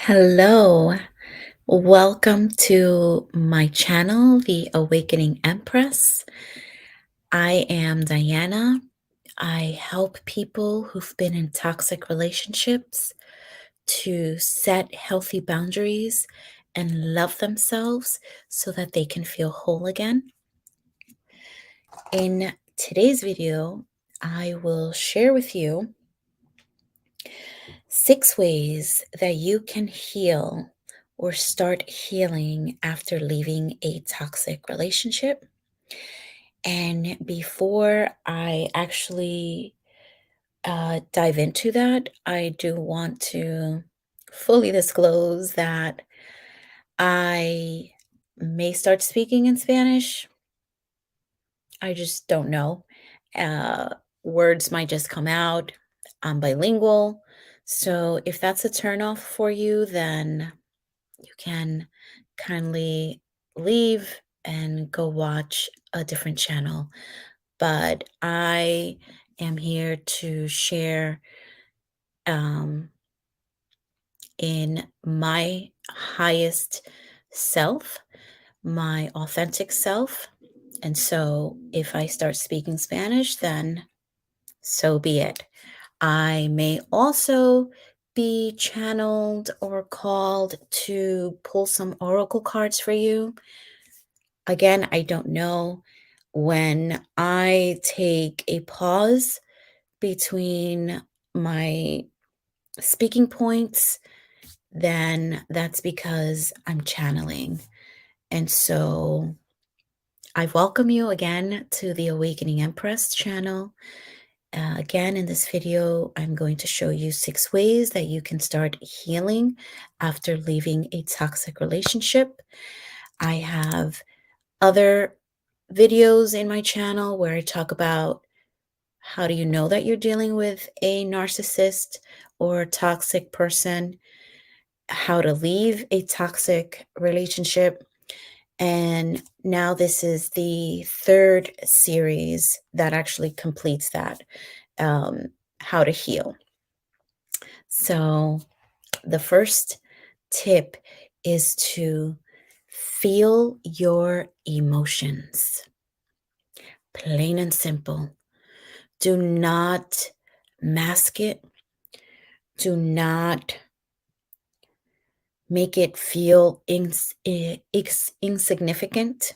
Hello, welcome to my channel, The Awakening Empress. I am Diana. I help people who've been in toxic relationships to set healthy boundaries and love themselves so that they can feel whole again. In today's video, I will share with you 6 ways that you can heal or start healing after leaving a toxic relationship. And before I actually dive into that, I do want to fully disclose that I may start speaking in Spanish. I just don't know. Uh, Words might just come out. I'm bilingual. So if that's a turnoff for you, then you can kindly leave and go watch a different channel. But I am here to share um, in my highest self, my authentic self. And so if I start speaking Spanish, then so be it. I may also be channeled or called to pull some oracle cards for you. Again, I don't know. When I take a pause between my speaking points, then that's because I'm channeling. And so I welcome you again to the Awakening Empress channel. Again, in this video, I'm going to show you 6 ways that you can start healing after leaving a toxic relationship. I have other videos in my channel where I talk about how do you know that you're dealing with a narcissist or a toxic person, how to leave a toxic relationship. And now this is the third series that actually completes that, um, how to heal. So the first tip is to feel your emotions. Plain and simple. Do not mask it. Do not make it feel insignificant.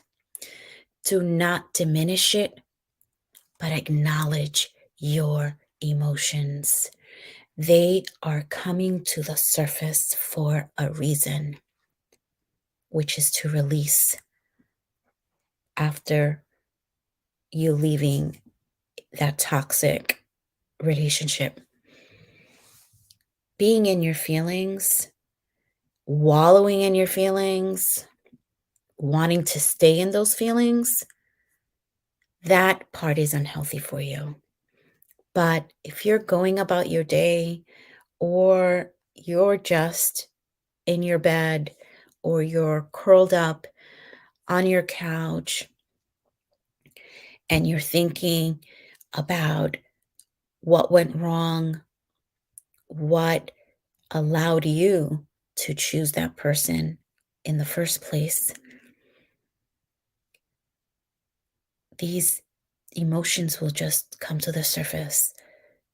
Do not diminish it, but acknowledge your emotions. They are coming to the surface for a reason, which is to release after you leaving that toxic relationship. Being in your feelings, wallowing in your feelings, wanting to stay in those feelings, that part is unhealthy for you. But if you're going about your day or you're just in your bed or you're curled up on your couch and you're thinking about what went wrong, what allowed you to choose that person in the first place, these emotions will just come to the surface.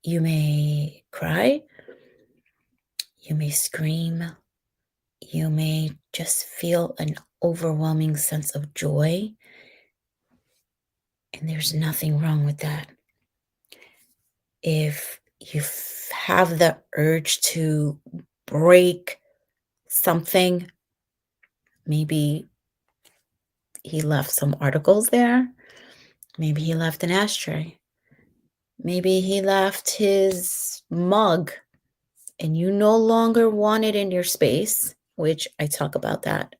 You may cry, you may scream, you may just feel an overwhelming sense of joy, and there's nothing wrong with that. If you have the urge to break something, maybe he left some articles there, maybe he left an ashtray, maybe he left his mug and you no longer want it in your space, which I talk about that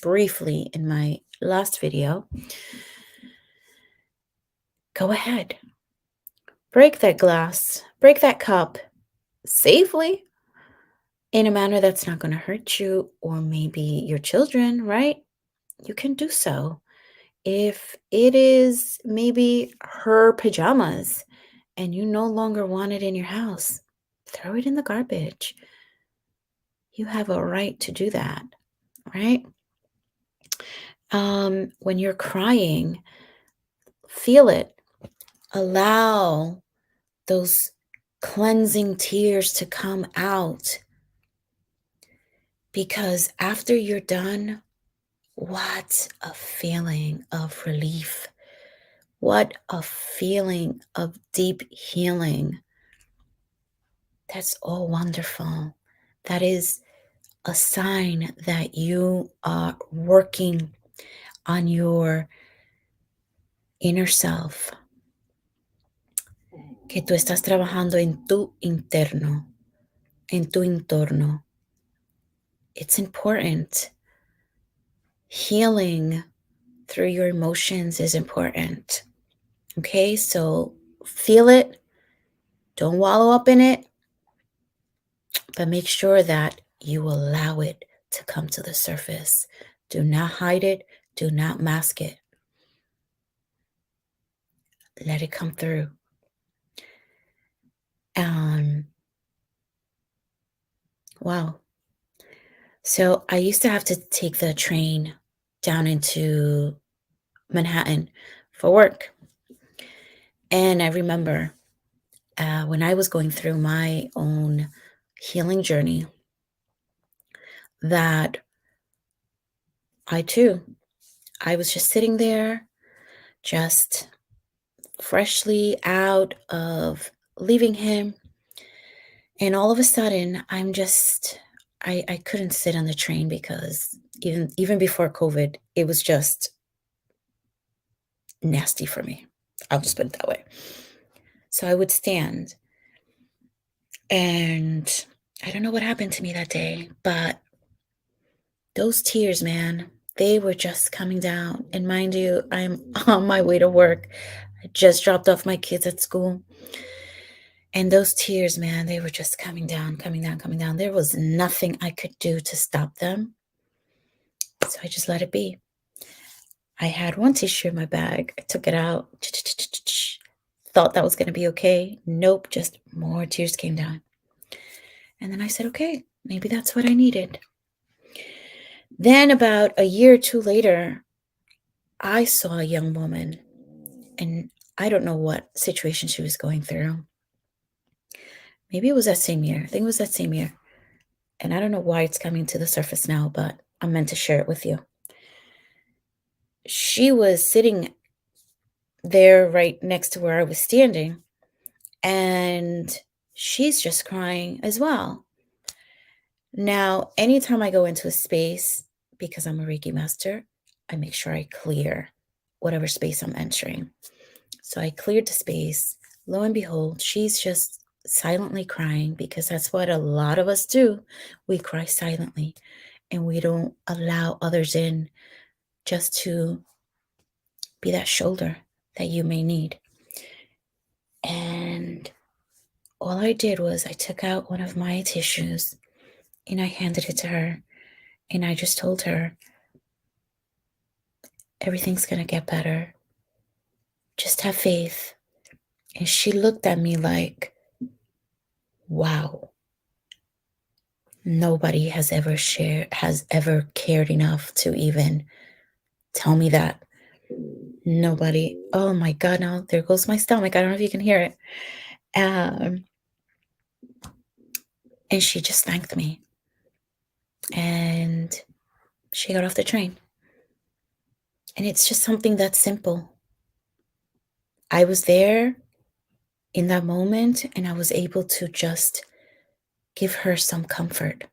briefly in my last video. Go ahead, break that glass, break that cup safely in a manner that's not going to hurt you or maybe your children, right? You can do so. If it is maybe her pajamas and you no longer want it in your house, throw it in the garbage. You have a right to do that, right? When you're crying, feel it. Allow those cleansing tears to come out, because after you're done, what a feeling of relief. What a feeling of deep healing. That's all wonderful. That is a sign that you are working on your inner self, que tú estás trabajando en tu interno, en tu entorno. It's important. Healing through your emotions is important. Okay, so feel it. Don't wallow up in it, but make sure that you allow it to come to the surface. Do not hide it. Do not mask it. Let it come through. Um, wow. So I used to have to take the train down into Manhattan for work. And I remember when I was going through my own healing journey that I was just sitting there, just freshly out of leaving him. And all of a sudden, I couldn't sit on the train because even before COVID, it was just nasty for me. I'll just put it that way. So I would stand, and I don't know what happened to me that day, but those tears, man, they were just coming down. And mind you, I'm on my way to work. I just dropped off my kids at school. And those tears, man, they were just coming down, coming down, coming down. There was nothing I could do to stop them. So I just let it be. I had one tissue in my bag. I took it out. Thought that was going to be okay. Nope, just more tears came down. And then I said, okay, maybe that's what I needed. Then about a year or two later, I saw a young woman, and I don't know what situation she was going through. Maybe it was that same year. I think it was that same year. And I don't know why it's coming to the surface now, but I'm meant to share it with you. She was sitting there right next to where I was standing, and she's just crying as well. Now, anytime I go into a space, because I'm a Reiki master, I make sure I clear whatever space I'm entering. So I cleared the space. Lo and behold, she's just silently crying, because that's what a lot of us do. We cry silently, and we don't allow others in just to be that shoulder that you may need. And all I did was I took out one of my tissues and I handed it to her. And I just told her, everything's going to get better. Just have faith. And she looked at me like, wow, nobody has ever cared enough to even tell me that. Nobody. Oh my God, now there goes my stomach. I don't know if you can hear it. And she just thanked me. And she got off the train. And it's just something that simple. I was there in that moment, and I was able to just give her some comfort.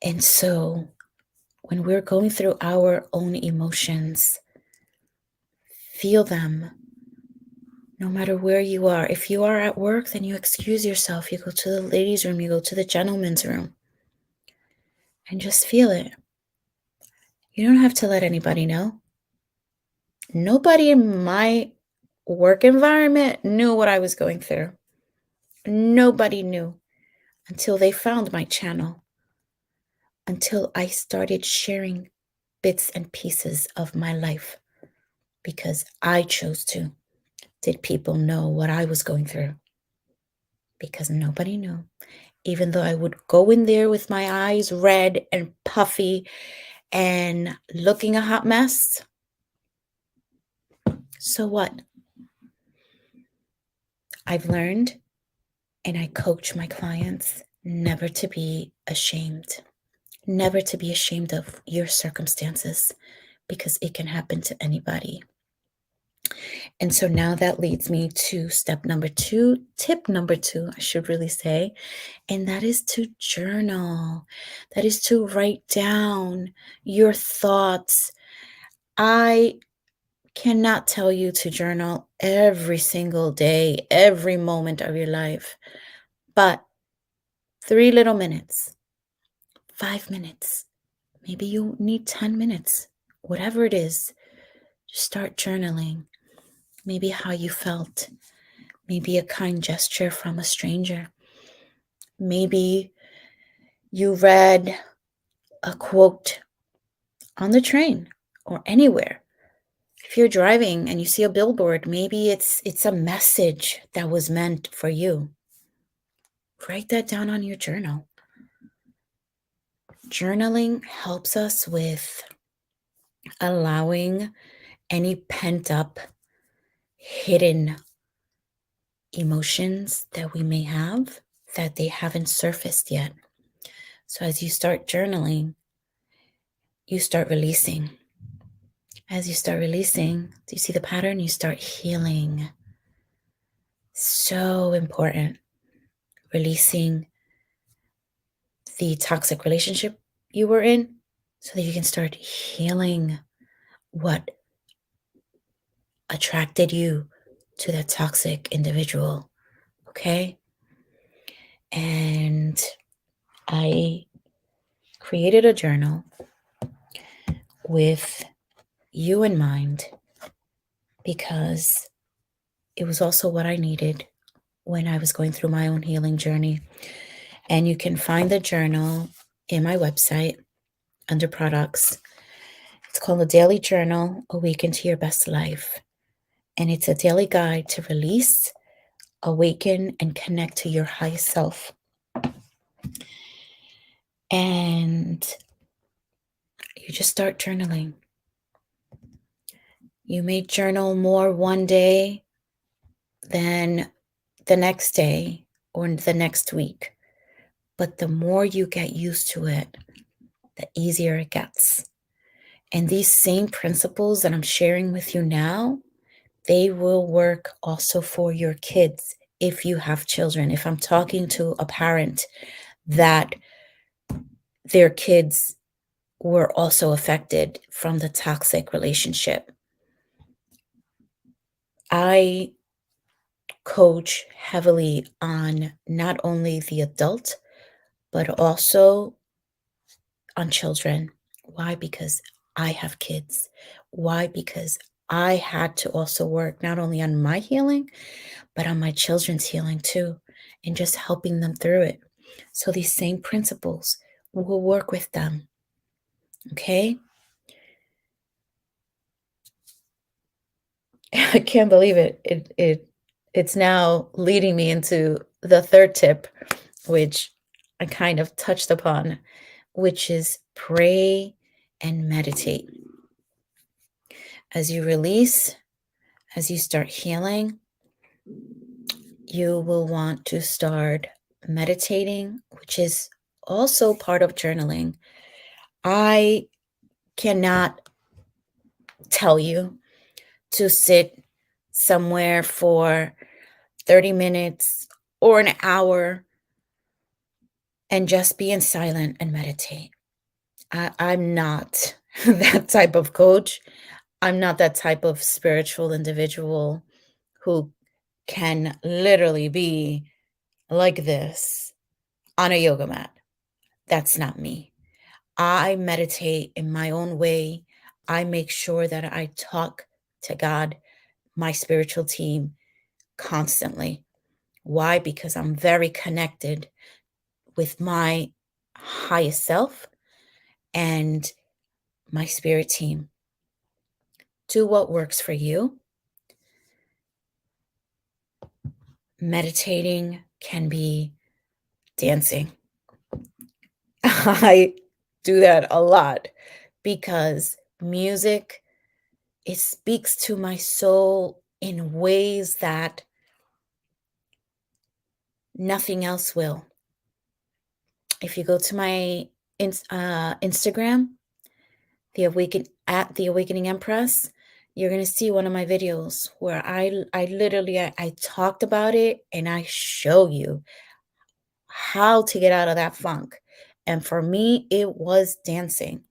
And so when we're going through our own emotions, feel them no matter where you are. If you are at work, then you excuse yourself. You go to the ladies' room, you go to the gentleman's room, and just feel it. You don't have to let anybody know. Nobody in my work environment knew what I was going through. Nobody knew until they found my channel, until I started sharing bits and pieces of my life because I chose to. Did people know what I was going through? Because nobody knew. even though I would go in there with my eyes red and puffy and looking a hot mess. So what? I've learned, and I coach my clients, never to be ashamed. Never to be ashamed of your circumstances, because it can happen to anybody. And so now that leads me to step number two, tip number two, I should really say, and that is to journal. That is to write down your thoughts. I cannot tell you to journal every single day, every moment of your life, but 3 little minutes, 5 minutes, maybe you need 10 minutes, whatever it is, just start journaling. Maybe how you felt, maybe a kind gesture from a stranger. Maybe you read a quote on the train or anywhere. If you're driving and you see a billboard, maybe it's a message that was meant for you. Write that down on your journal. Journaling helps us with allowing any pent up, hidden emotions that we may have that they haven't surfaced yet. So as you start journaling, you start releasing. As you start releasing, do you see the pattern? You start healing. So important. Releasing the toxic relationship you were in so that you can start healing what attracted you to that toxic individual. Okay? And I created a journal with you in mind because it was also what I needed when I was going through my own healing journey. And you can find the journal in my website under products. It's called the Daily Journal, Awaken to Your Best Life. And it's a daily guide to release, awaken, and connect to your highest self. And you just start journaling. You may journal more one day than the next day or the next week. But the more you get used to it, the easier it gets. And these same principles that I'm sharing with you now, they will work also for your kids if you have children. If I'm talking to a parent that their kids were also affected from the toxic relationship, I coach heavily on not only the adult, but also on children. Why? Because I have kids. Why? Because I had to also work not only on my healing, but on my children's healing too, and just helping them through it. So these same principles will work with them. Okay? I can't believe it. It's now leading me into the third tip, which I kind of touched upon, which is pray and meditate. As you release, as you start healing, you will want to start meditating, which is also part of journaling. I cannot tell you to sit somewhere for 30 minutes or an hour and just be in silent and meditate. I'm not that type of coach. I'm not that type of spiritual individual who can literally be like this on a yoga mat. That's not me. I meditate in my own way. I make sure that I talk to God, my spiritual team, constantly. Why? Because I'm very connected with my highest self and my spirit team. Do what works for you. Meditating can be Dancing. I do that a lot because music, it speaks to my soul in ways that nothing else will. If you go to my Instagram, the Awakening Empress, you're gonna see one of my videos where I literally I talked about it and I show you how to get out of that funk. And for me, it was dancing.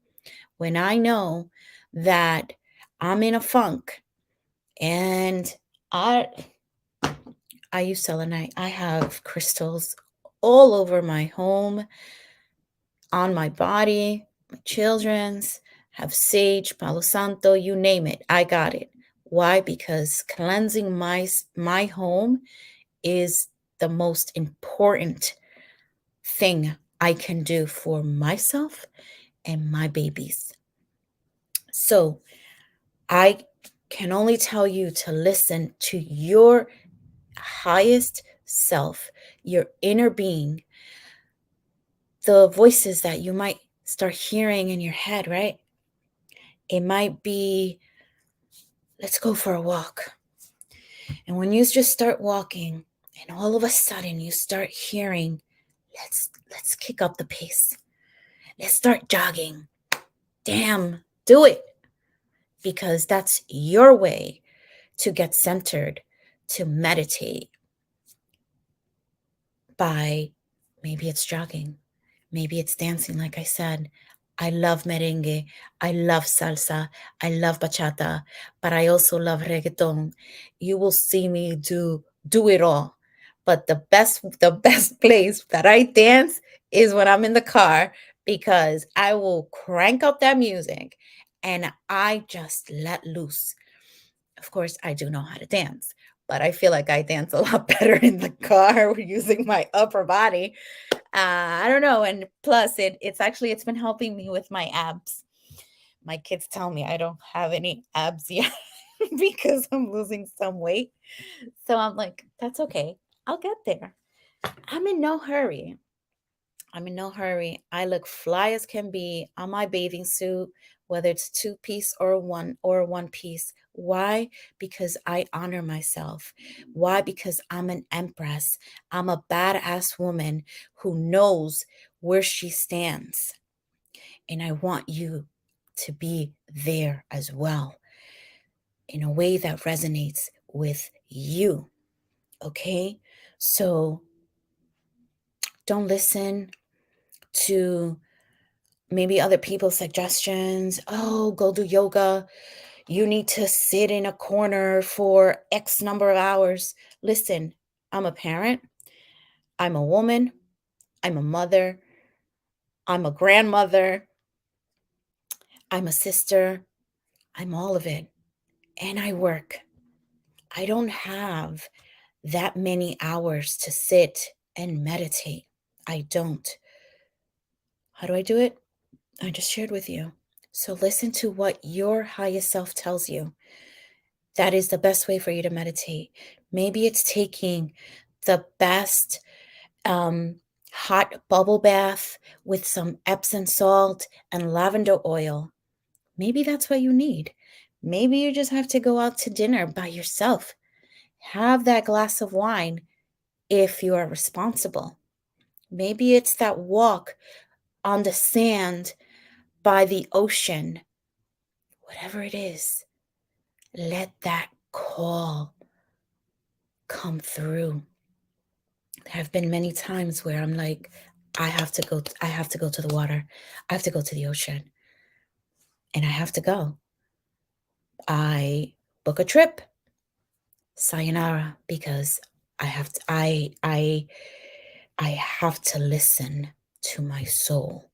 When I know that I'm in a funk and I I use selenite. I have crystals all over my home, on my body, my children's, have sage, palo santo, you name it. I got it. Why? Because cleansing my home is the most important thing I can do for myself and my babies. So, I can only tell you to listen to your highest self, your inner being, the voices that you might start hearing in your head, right? It might be, let's go for a walk. And when you just start walking, and all of a sudden you start hearing, let's kick up the pace. Let's start jogging. Damn, do it. Because that's your way to get centered, to meditate by maybe it's jogging, maybe it's dancing, like I said. I love merengue, I love salsa, I love bachata, but I also love reggaeton. You will see me do it all. But the best place that I dance is when I'm in the car because I will crank up that music and I just let loose. Of course, I do know how to dance, but I feel like I dance a lot better in the car using my upper body. I don't know, and plus it's been helping me with my abs. My kids tell me I don't have any abs yet because I'm losing some weight. So I'm like, that's okay. I'll get there. I'm in no hurry. I'm in no hurry. I look fly as can be on my bathing suit, whether it's two piece or one piece. Why? Because I honor myself. Why? Because I'm an empress. I'm a badass woman who knows where she stands. And I want you to be there as well in a way that resonates with you. Okay? So don't listen to maybe other people's suggestions. Oh, go do yoga. You need to sit in a corner for X number of hours. Listen, I'm a parent. I'm a woman. I'm a mother. I'm a grandmother. I'm a sister. I'm all of it. And I work. I don't have that many hours to sit and meditate. I don't. How do I do it? I just shared with you. So listen to what your highest self tells you. That is the best way for you to meditate. Maybe it's taking the best hot bubble bath with some Epsom salt and lavender oil. Maybe that's what you need. Maybe you just have to go out to dinner by yourself. Have that glass of wine if you are responsible. Maybe it's that walk on the sand by the ocean. Whatever it is, let that call come through. There have been many times where I'm like, I have to go to the water. I have to go to the ocean. And I have to go. I book a trip. Sayonara, because I have to listen to my soul.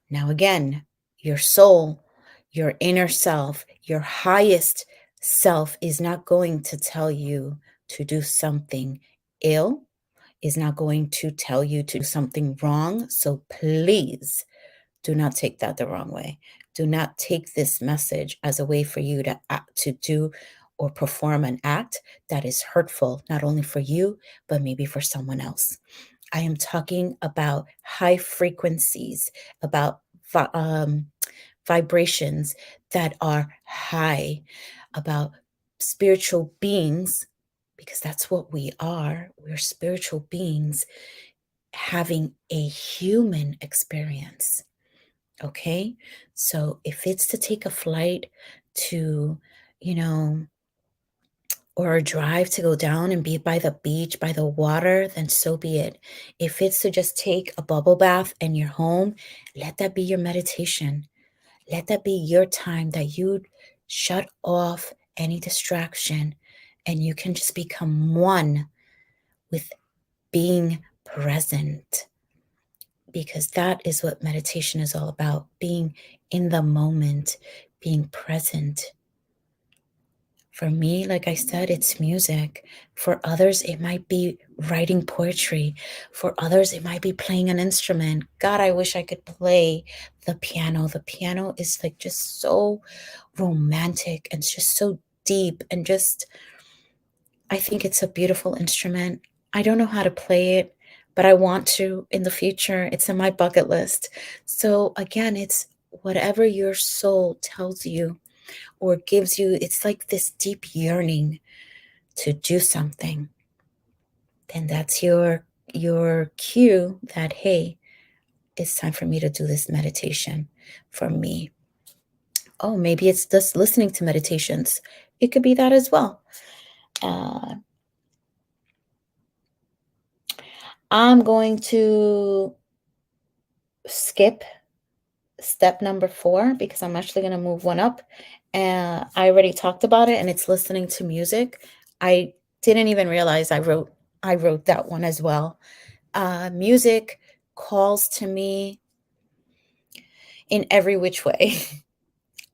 Now again, your soul, your inner self, your highest self is not going to tell you to do something ill, is not going to tell you to do something wrong. So please do not take that the wrong way. Do not take this message as a way for you to act, to do or perform an act that is hurtful, not only for you, but maybe for someone else. I am talking about high frequencies, about vibrations that are high, about spiritual beings, because that's what we are. We're spiritual beings having a human experience. Okay. So if it's to take a flight to, you know, or a drive to go down and be by the beach, by the water, then so be it. If it's to just take a bubble bath in your home, let that be your meditation. Let that be your time that you shut off any distraction and you can just become one with being present, because that is what meditation is all about, being in the moment, being present. For me, like I said, it's music. For others, it might be writing poetry. For others, it might be playing an instrument. God, I wish I could play the piano. The piano is like just so romantic and it's just so deep and just, I think it's a beautiful instrument. I don't know how to play it, but I want to in the future. It's in my bucket list. So again, it's whatever your soul tells you or gives you, it's like this deep yearning to do something. Then that's your cue that, hey, it's time for me to do this meditation for me. Oh, maybe it's just listening to meditations. It could be that as well. Uh, I'm going to skip step number 4 because I'm actually going to move one up. I already talked about it, and it's listening to music. I didn't even realize I wrote that one as well. Music calls to me in every which way.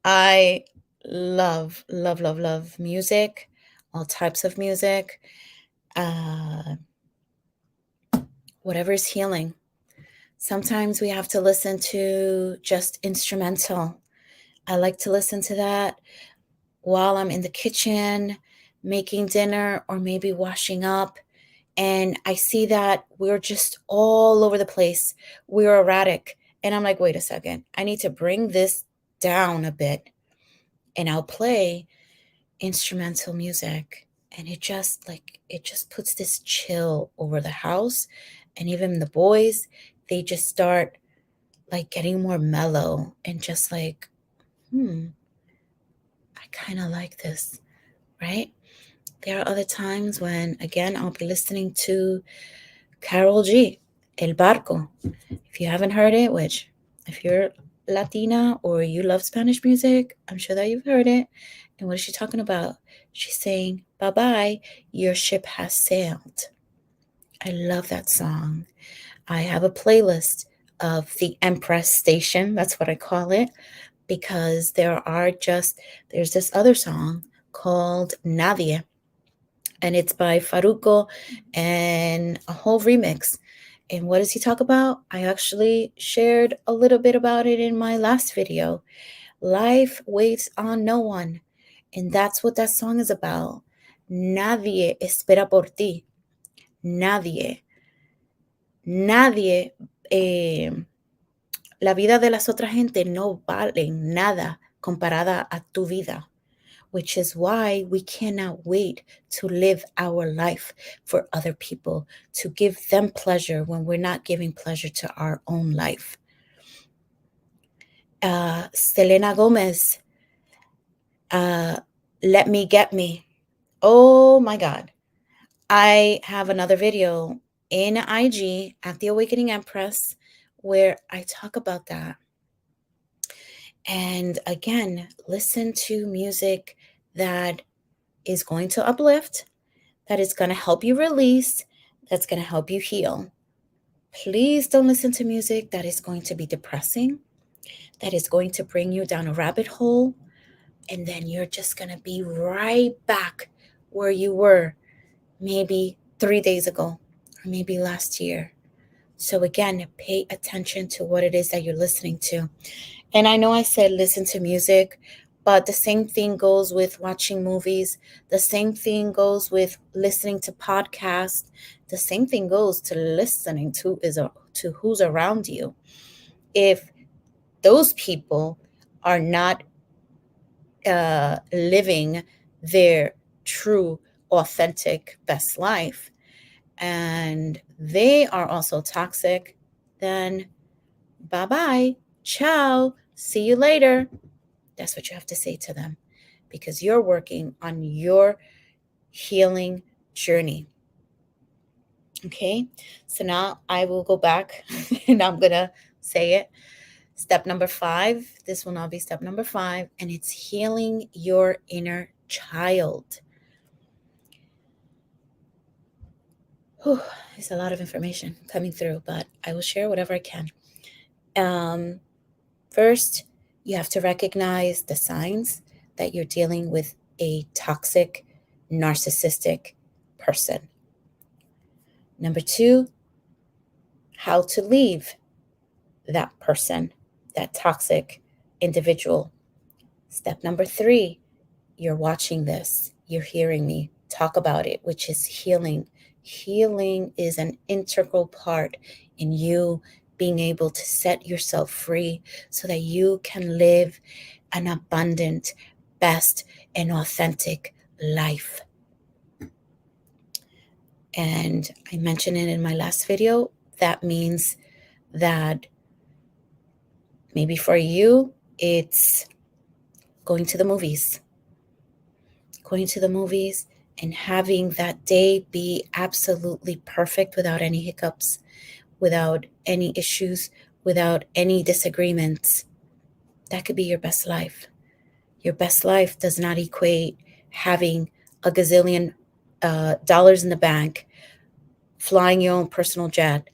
I love music, all types of music, uh, whatever is healing. Sometimes we have to listen to just instrumental. I like to listen to that while I'm in the kitchen making dinner or maybe washing up. And I see that we're just all over the place. We're erratic. And I'm like, wait a second, I need to bring this down a bit. And I'll play instrumental music. And it just puts this chill over the house. And even the boys, they just start like getting more mellow and just like, I kind of like this, right? There are other times when, again, I'll be listening to Carol G, El Barco. If you haven't heard it, which if you're Latina or you love Spanish music, I'm sure that you've heard it. And what is she talking about? She's saying, bye bye, your ship has sailed. I love that song. I have a playlist of the Empress station. That's what I call it, because there's this other song called Nadie, and it's by Faruco and a whole remix. And what does he talk about? I actually shared a little bit about it in my last video. Life waits on no one. And that's what that song is about. Nadie espera por ti. Nadie. Nadie. La vida de las otras gente no vale nada comparada a tu vida, which is why we cannot wait to live our life for other people, to give them pleasure when we're not giving pleasure to our own life. Selena Gomez, Let Me Get Me. Oh my God. I have another video in IG at the Awakening Empress where I talk about that. And again, listen to music that is going to uplift, that is going to help you release, that's going to help you heal. Please don't listen to music that is going to be depressing, that is going to bring you down a rabbit hole, and then you're just going to be right back where you were maybe 3 days ago or maybe last year. So again, pay attention to what it is that you're listening to. And I know I said listen to music, but the same thing goes with watching movies. The same thing goes with listening to podcasts. The same thing goes to listening to who's around you. If those people are not living their true, authentic, best life, and they are also toxic, then bye bye, ciao, see you later. That's what you have to say to them, because you're working on your healing journey. Okay, so now I will go back and I'm gonna say it. Step number 5, this will now be step number 5, and it's healing your inner child. Whew, there's a lot of information coming through, but I will share whatever I can. First, you have to recognize the signs that you're dealing with a toxic, narcissistic person. Number 2, how to leave that person, that toxic individual. Step number 3, you're watching this, you're hearing me talk about it, which is healing. Healing is an integral part in you being able to set yourself free so that you can live an abundant, best, and authentic life. And I mentioned it in my last video. That means that maybe for you, it's going to the movies. Going to the movies and having that day be absolutely perfect without any hiccups, without any issues, without any disagreements. That could be your best life. Your best life does not equate having a gazillion dollars in the bank, flying your own personal jet.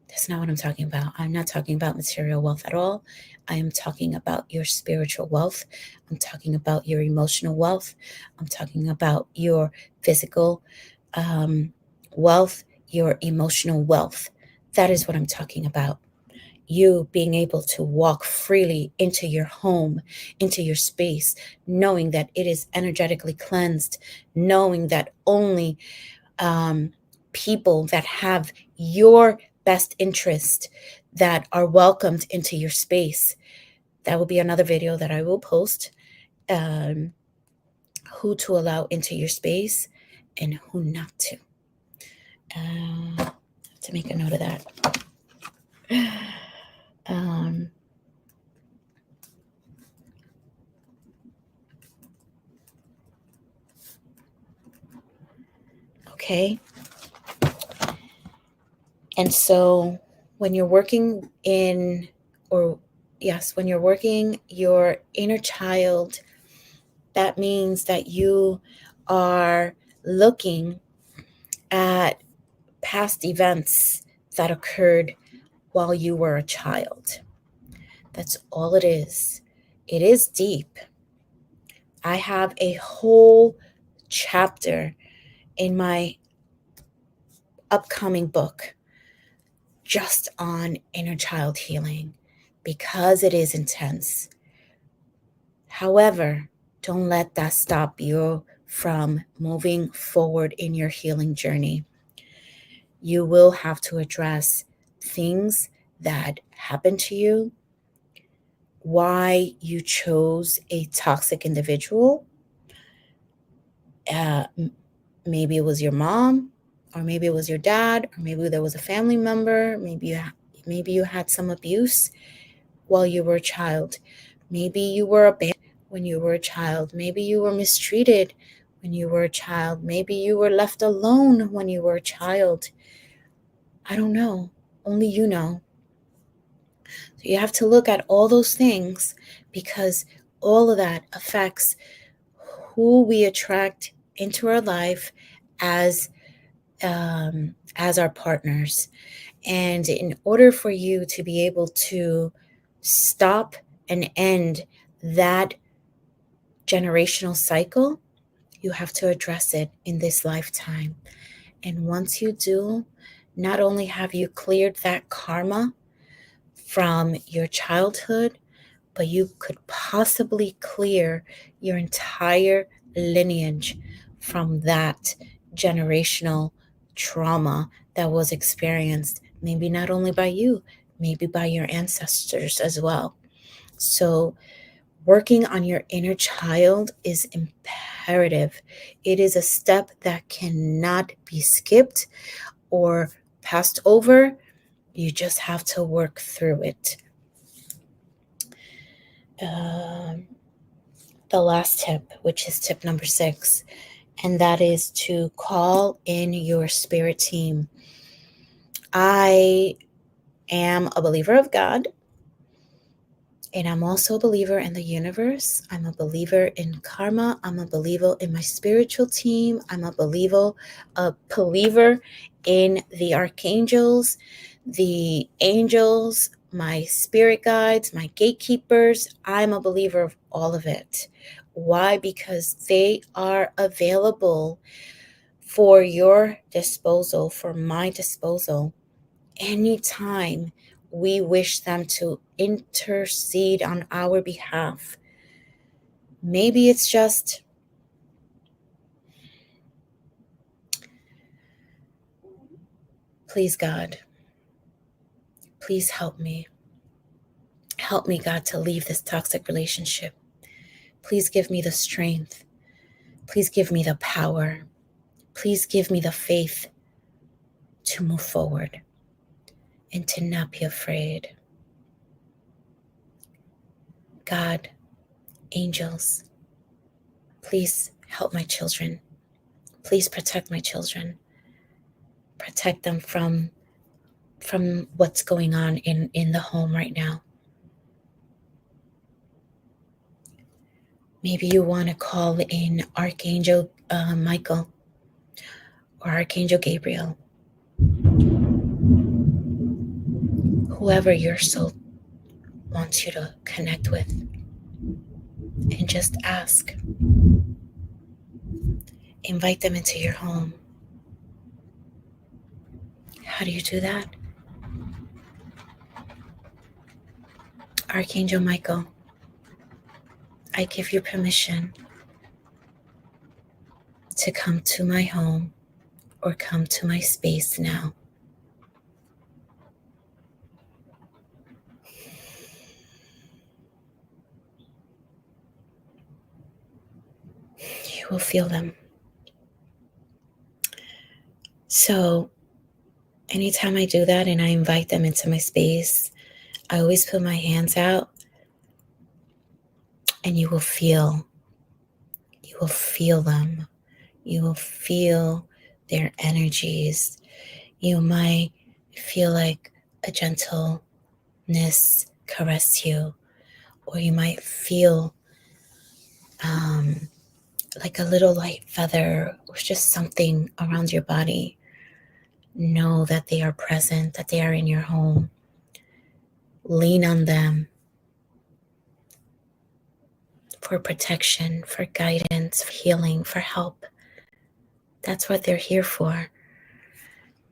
That's not what I'm talking about. I'm not talking about material wealth at all. I am talking about your spiritual wealth. I'm talking about your emotional wealth. I'm talking about your physical wealth, your emotional wealth. That is what I'm talking about. You being able to walk freely into your home, into your space, knowing that it is energetically cleansed, knowing that only people that have your best interest that are welcomed into your space. That will be another video that I will post. Who to allow into your space and who not to. To make a note of that. Okay. And so when you're working when you're working your inner child, that means that you are looking at past events that occurred while you were a child. That's all it is. It is deep. I have a whole chapter in my upcoming book just on inner child healing because it is intense. However, don't let that stop you from moving forward in your healing journey. You will have to address things that happened to you, why you chose a toxic individual. Maybe it was your mom, or maybe it was your dad, or maybe there was a family member. Maybe you had some abuse while you were a child. Maybe you were abandoned when you were a child. Maybe you were mistreated when you were a child. Maybe you were left alone when you were a child. I don't know. Only you know. So you have to look at all those things because all of that affects who we attract into our life as our partners. And in order for you to be able to stop and end that generational cycle, you have to address it in this lifetime. And once you do, not only have you cleared that karma from your childhood, but you could possibly clear your entire lineage from that generational trauma that was experienced, maybe not only by you, maybe by your ancestors as well. So working on your inner child is imperative. It is a step that cannot be skipped or passed over. You just have to work through it. The last tip, which is tip number 6, and that is to call in your spirit team. I am a believer of God, and I'm also a believer in the universe. I'm a believer in karma. I'm a believer in my spiritual team. I'm a believer in the archangels, the angels, my spirit guides, my gatekeepers. I'm a believer of all of it. Why? Because they are available for your disposal, for my disposal, anytime we wish them to intercede on our behalf. Maybe it's just, please, God, please help me. Help me, God, to leave this toxic relationship. Please give me the strength. Please give me the power. Please give me the faith to move forward and to not be afraid. God, angels, please help my children. Please protect my children. Protect them from what's going on in the home right now. Maybe you want to call in Archangel Michael or Archangel Gabriel. Whoever your soul wants you to connect with. And just ask. Invite them into your home. How do you do that? Archangel Michael, I give you permission to come to my home or come to my space now. You will feel them. So anytime I do that and I invite them into my space, I always put my hands out, and you will feel them. You will feel their energies. You might feel like a gentleness caress you, or you might feel like a little light feather or just something around your body. Know that they are present, that they are in your home. Lean on them for protection, for guidance, for healing, for help. That's what they're here for.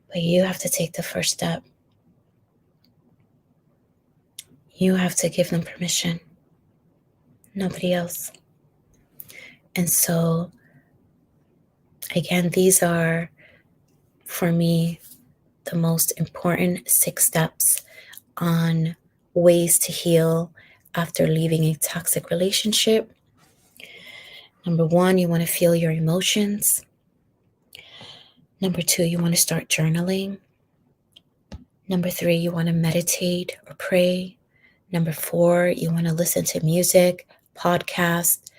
But you have to take the first step. You have to give them permission. Nobody else. And so, again, these are, for me, the most important 6 steps on ways to heal after leaving a toxic relationship. Number 1, you want to feel your emotions. Number 2, you want to start journaling. Number 3, you want to meditate or pray. Number 4, you want to listen to music, podcast,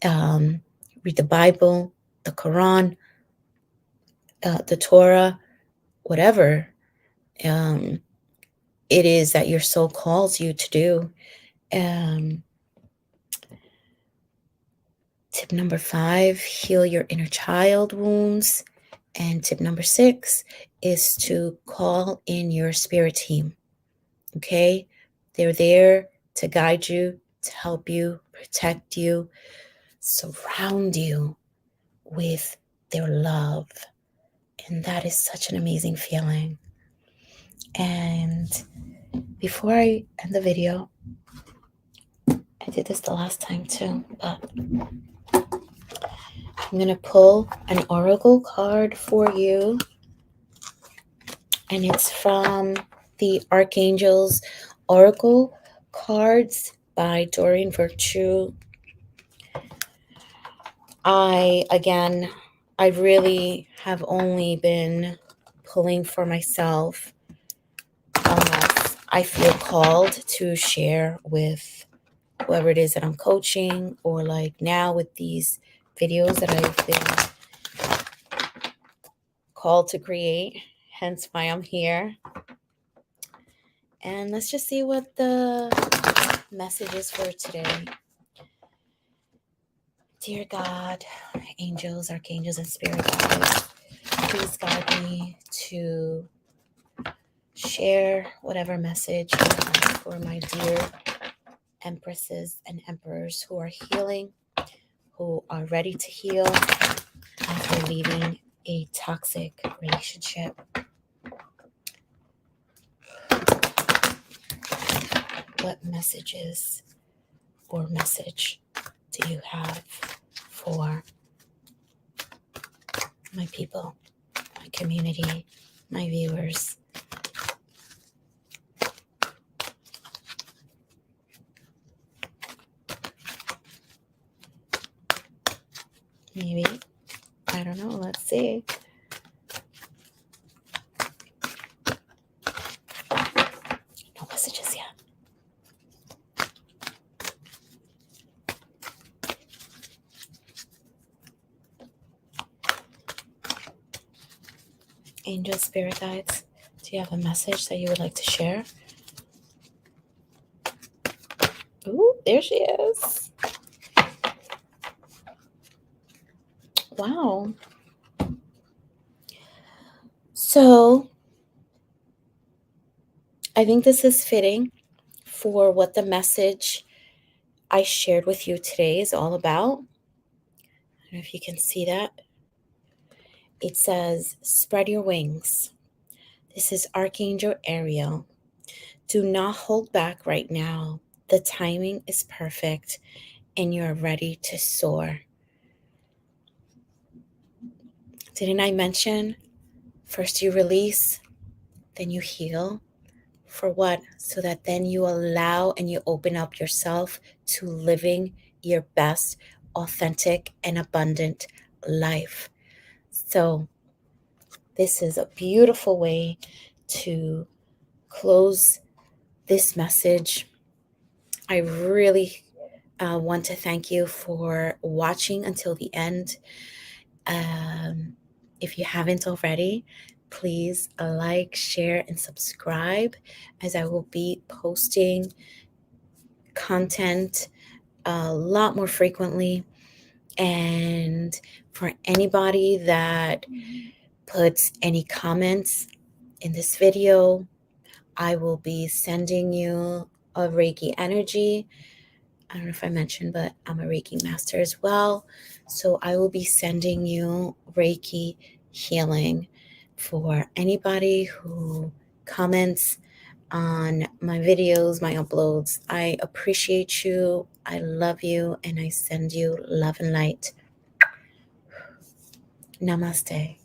read the Bible, the Quran, the Torah, whatever it is that your soul calls you to do. Tip number 5, heal your inner child wounds. And tip number 6 is to call in your spirit team. Okay? They're there to guide you, to help you, protect you, surround you with their love. And that is such an amazing feeling. And before I end the video, I did this the last time too, but I'm going to pull an oracle card for you. and it's from the Archangel's Oracle cards by Doreen Virtue. I really have only been pulling for myself unless I feel called to share with whoever it is that I'm coaching, or like now with these videos that I've been called to create, hence why I'm here. And let's just see what the message is for today. Dear God, angels, archangels, and spirit guides, please guide me to share whatever message you have for my dear empresses and emperors who are healing, who are ready to heal after leaving a toxic relationship. What messages or message do you have for my people, my community, my viewers? Maybe, I don't know, let's see. No messages yet. Angel, spirit guides, do you have a message that you would like to share? Ooh, there she is. Wow. So I think this is fitting for what the message I shared with you today is all about. I don't know if you can see that. It says, spread your wings. This is Archangel Ariel. Do not hold back right now. The timing is perfect and you're ready to soar. Didn't I mention first you release, then you heal? For what? So that then you allow and you open up yourself to living your best, authentic, and abundant life. So this is a beautiful way to close this message. I really want to thank you for watching until the end. If you haven't already, please like, share, and subscribe, as I will be posting content a lot more frequently. And for anybody that puts any comments in this video, I will be sending you a Reiki energy. I don't know if I mentioned, but I'm a Reiki master as well. So I will be sending you Reiki healing for anybody who comments on my videos, my uploads. I appreciate you. I love you. And I send you love and light. Namaste.